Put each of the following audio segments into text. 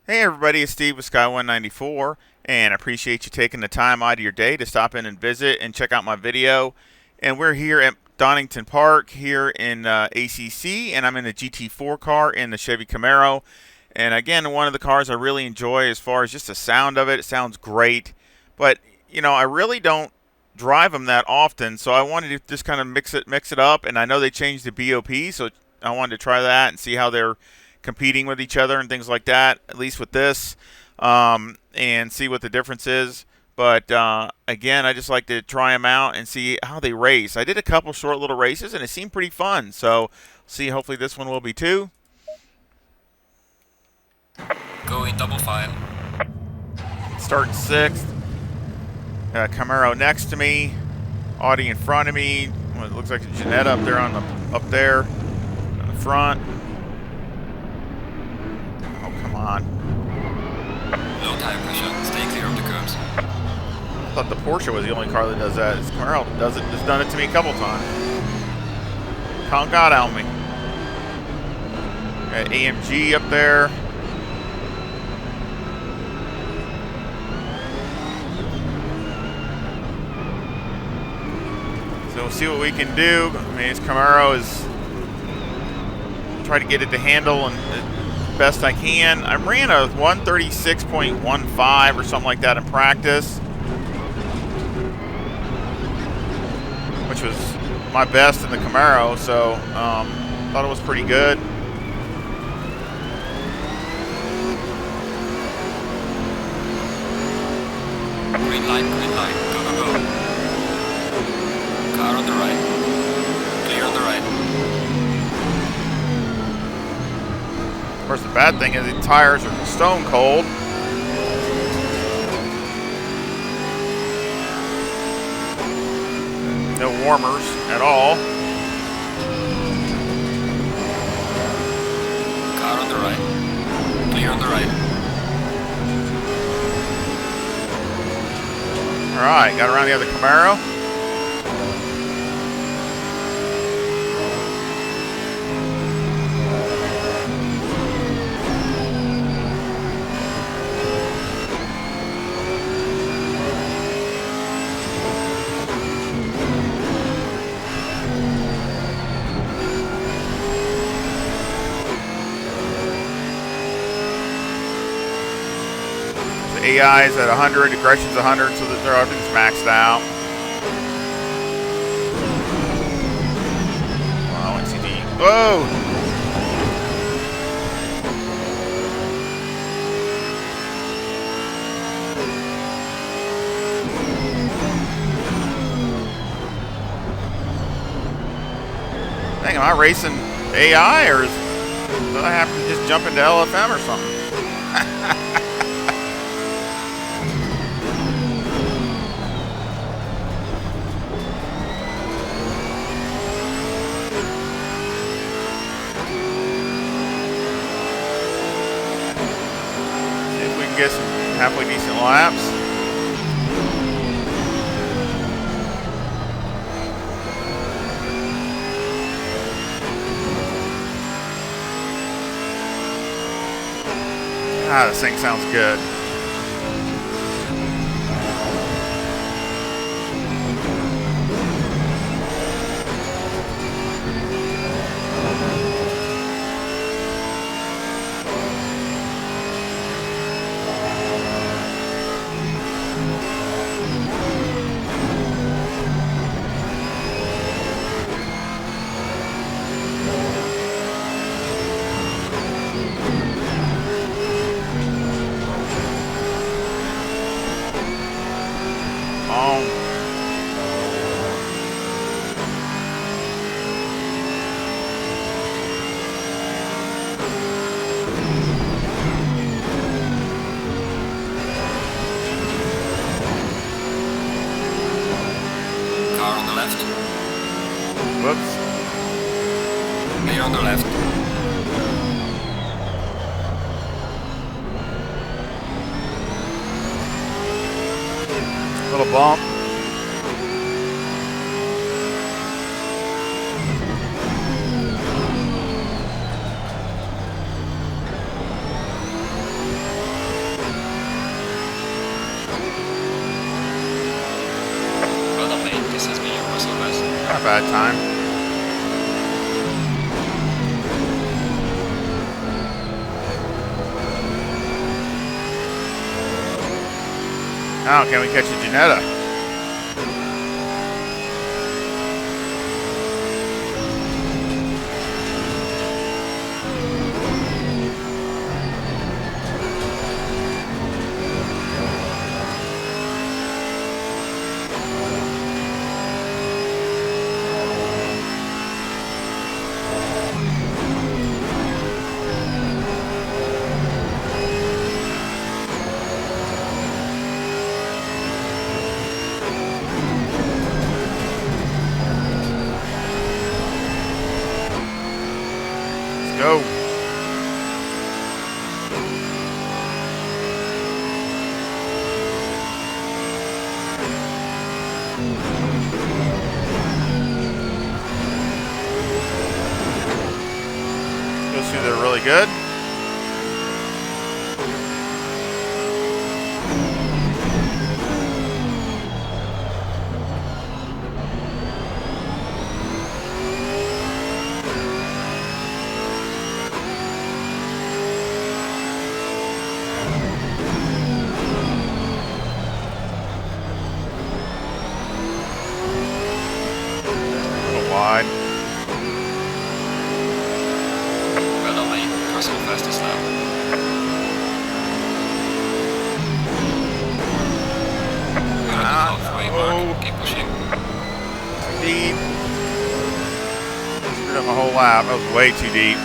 Hey everybody, it's Steve with SKY194, and I appreciate you taking the time out of your day to stop in and visit and check out my video. And we're here at Donington Park here in ACC, and I'm in the GT4 car in the Chevy Camaro. And again, one of the cars I really enjoy as far as just the sound of it. It sounds great, but I really don't drive them that often, so I wanted to just kind of mix it up. And I know they changed the BOP, so I wanted to try that and see how they're competing with each other and things like that, at least with this, and see what the difference is. But again, I just like to try them out and see how they race. I did a couple short little races, and it seemed pretty fun. So, see, hopefully this one will be too. Going double file. Starting sixth. Camaro next to me. Audi in front of me. Well, it looks like a Jeanette up there up there in the front. Come on. Low tire pressure. Stay clear of the curbs. I thought the Porsche was the only car that does that. This Camaro does it. It's done it to me a couple times. Count God on me. Got AMG up there. So we'll see what we can do. I mean, this Camaro is try to get it to handle and best I can. I ran a 136.15 or something like that in practice, which was my best in the Camaro, so thought it was pretty good. Green light, go, go, go. Car on the right. Clear on the right. Of course, the bad thing is the tires are stone cold. No warmers at all. Car on the right. Clear on the right. All right, got around the other Camaro. AI is at 100, aggression's 100, so that everything's maxed out. Wow, NCD. Whoa! Dang, am I racing AI, or do I have to just jump into LFM or something? Get some halfway decent laps. Ah, this thing sounds good. Car on the left. Whoops. Clear on the left. Little bump. bad time. Now can we catch a Janetta? Go. Goes through there really good. Wide. Well done, mate. Cross all fastest now. You're at the halfway mark. Keep pushing. Deep. Screwed up my whole lap. That was way too deep.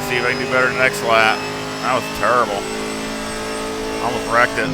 See if I can do better next lap. That was terrible. Almost wrecked it.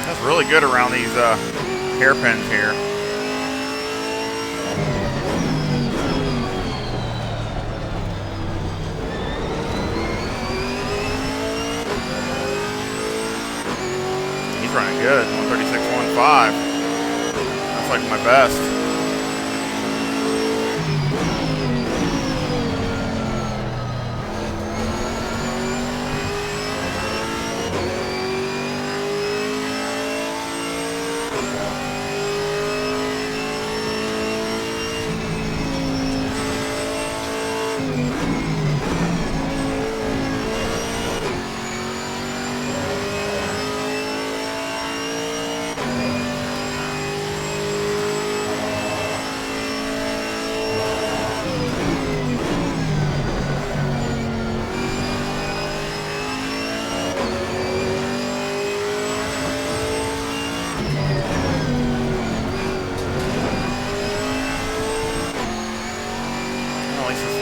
That's really good around these hairpins here. He's running good. 136.15. That's like my best.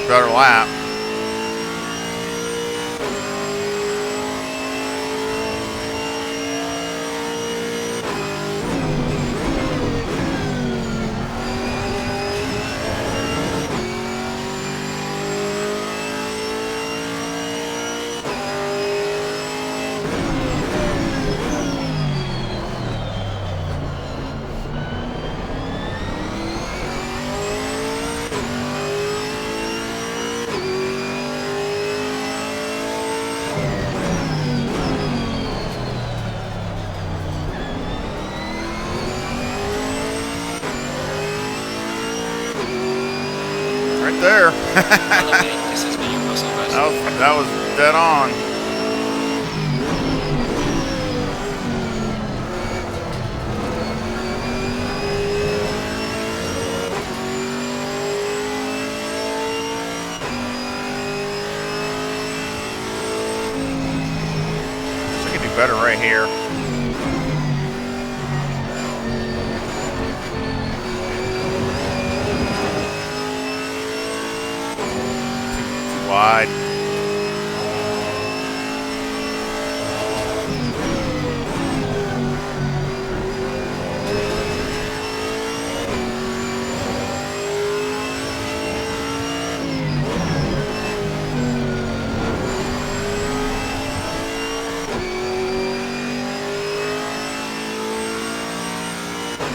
Better lap. Right there. This has been your muscle best. That was dead on. better right here. Too wide.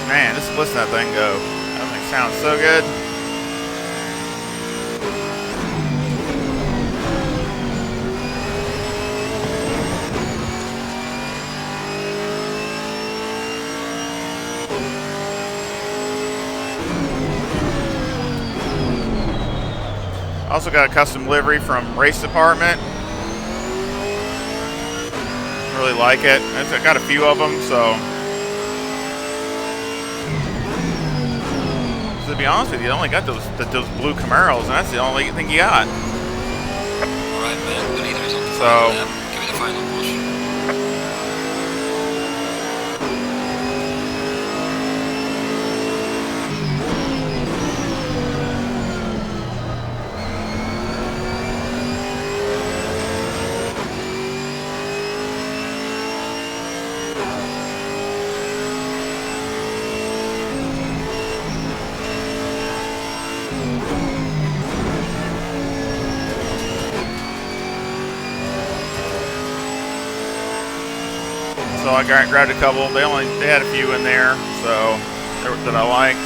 Man, just listen to that thing go. That thing sounds so good. Also got a custom livery from Race Department. Really like it. I got a few of them, so. To be honest with you, I only got those blue Camaros, and that's the only thing you got. Alright, man, the leader is on the So, final lap. Give me the final push. So I grabbed a couple. They had a few in there, so that I liked.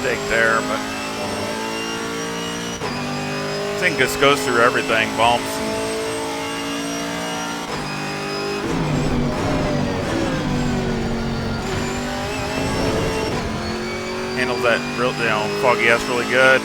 Stake there, but I think this goes through everything, bumps. Handles that real, foggy ass really good.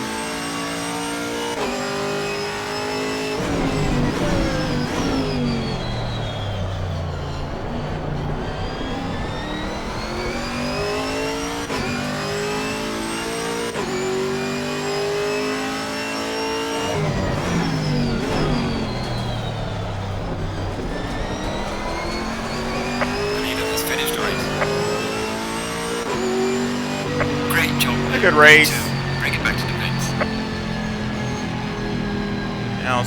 The leader has finished the race. Great job, man. A good race. Bring it back to the pits.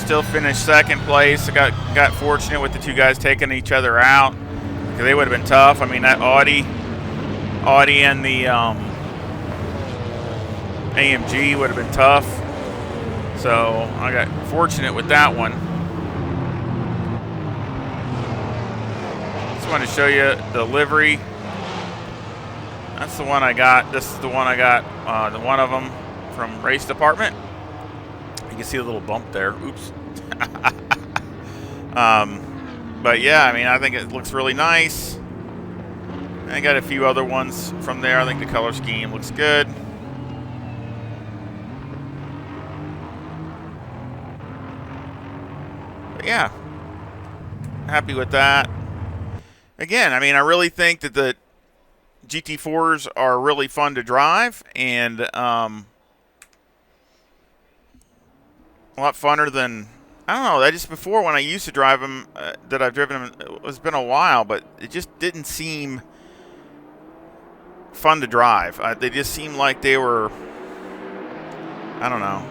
Still finished second place. I got fortunate with the two guys taking each other out, because they would have been tough. I mean, that Audi and the AMG would have been tough. So I got fortunate with that one. Just wanted to show you the livery. That's the one I got. This is the one I got. The one of them from Race Department. You can see a little bump there. Oops. But yeah, I mean, I think it looks really nice. I got a few other ones from there. I think the color scheme looks good. But yeah, happy with that. Again, I mean, I really think that the GT4s are really fun to drive, and a lot funner than, I don't know, that just before when I used to drive them, that I've driven them, it's been a while, but it just didn't seem fun to drive. They just seemed like they were, I don't know,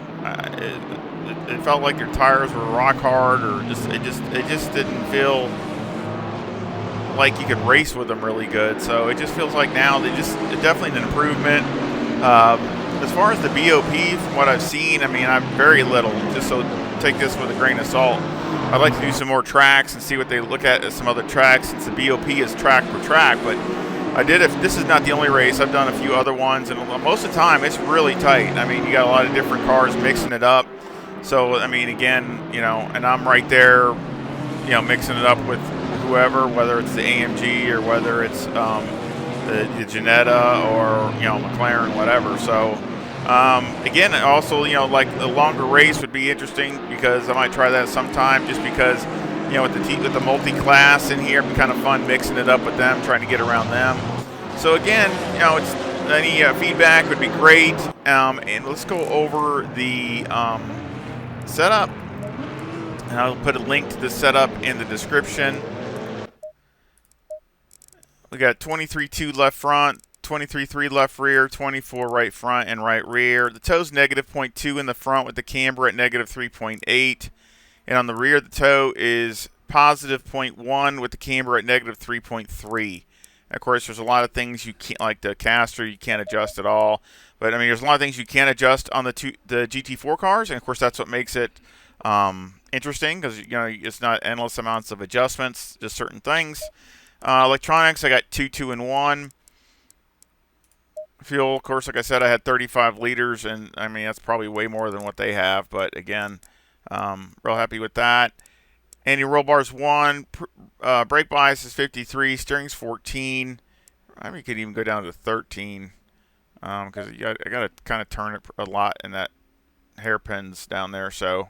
it felt like their tires were rock hard, or it just didn't feel like you could race with them really good. So it just feels like now it's definitely an improvement. As far as the BOP, from what I've seen, I mean, I'm very little, just so take this with a grain of salt. I'd like to do some more tracks and see what they look at some other tracks, since the BOP is track per track. But this is not the only race. I've done a few other ones, and most of the time it's really tight. I mean, you got a lot of different cars mixing it up. So, I mean, again, and I'm right there, mixing it up with whoever, whether it's the AMG or whether it's the Ginetta or, McLaren, whatever. So, again, also, like a longer race would be interesting, because I might try that sometime, just because, with the multi-class in here, it'd be kind of fun mixing it up with them, trying to get around them. So again, it's any feedback would be great. And let's go over the setup. And I'll put a link to the setup in the description. We got 23.2 left front, 23.3 left rear, 24 right front and right rear. The toe's negative 0.2 in the front with the camber at negative 3.8. And on the rear, the toe is positive 0.1 with the camber at negative 3.3. Of course, there's a lot of things you can't, like the caster, you can't adjust at all. But I mean, there's a lot of things you can adjust on the GT4 cars, and of course, that's what makes it interesting, because it's not endless amounts of adjustments, just certain things. Electronics, I got 2, 2, and 1. Fuel, of course, like I said, I had 35 liters, and I mean that's probably way more than what they have. But again, real happy with that. Anti-roll bar's 1, brake bias is 53, steering's 14. I mean, you could even go down to 13, because I got to kind of turn it a lot in that hairpins down there. So,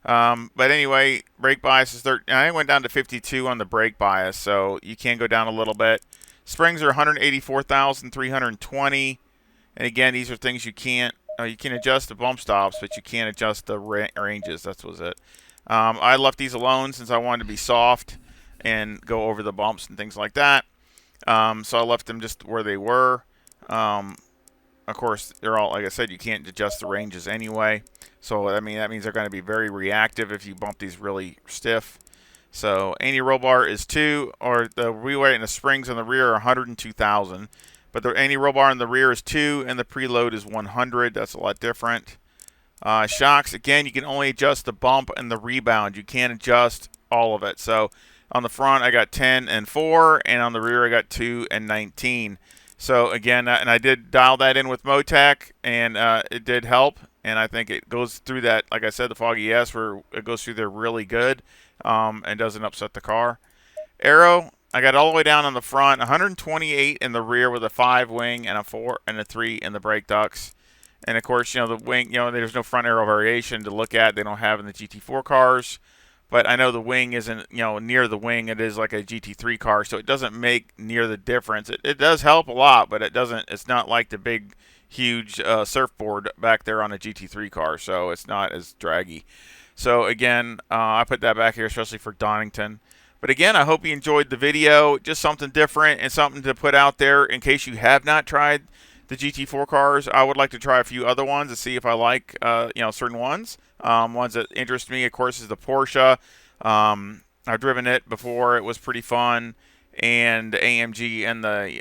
but anyway, brake bias is 13. I went down to 52 on the brake bias, so you can go down a little bit. Springs are 184,320, and again, these are things you can't. You can adjust the bump stops, but you can't adjust the ranges. That was it. I left these alone since I wanted to be soft and go over the bumps and things like that. So I left them just where they were. Of course, they're all, like I said, you can't adjust the ranges anyway. So I mean, that means they're going to be very reactive if you bump these really stiff. So anti-roll bar is 2, or the wheel weight and the springs on the rear are 102,000. But the anti-roll bar in the rear is 2, and the preload is 100. That's a lot different. Shocks, again, you can only adjust the bump and the rebound. You can't adjust all of it. So on the front, I got 10 and 4, and on the rear, I got 2 and 19. So again, and I did dial that in with Motec, and it did help. And I think it goes through that, like I said, the Foggy S, where it goes through there really good, and doesn't upset the car. Aero, I got all the way down on the front, 128 in the rear with a 5 wing and a 4 and a 3 in the brake ducts. And of course, the wing, there's no front aero variation to look at. They don't have in the GT4 cars. But I know the wing isn't, near the wing. It is like a GT3 car, so it doesn't make near the difference. It does help a lot, but it's not like the big, huge surfboard back there on a GT3 car, so it's not as draggy. So again, I put that back here, especially for Donington. But again, I hope you enjoyed the video. Just something different and something to put out there in case you have not tried the GT4 cars. I would like to try a few other ones to see if I like, certain ones. Ones that interest me, of course, is the Porsche. I've driven it before; it was pretty fun, and the AMG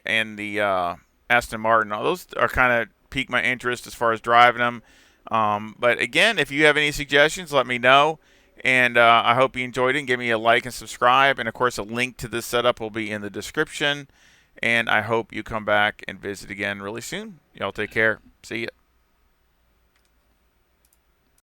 and the Aston Martin. All those are kind of piqued my interest as far as driving them. But again, if you have any suggestions, let me know. And I hope you enjoyed it. And give me a like and subscribe. And of course, a link to this setup will be in the description. And I hope you come back and visit again really soon. Y'all take care. See ya.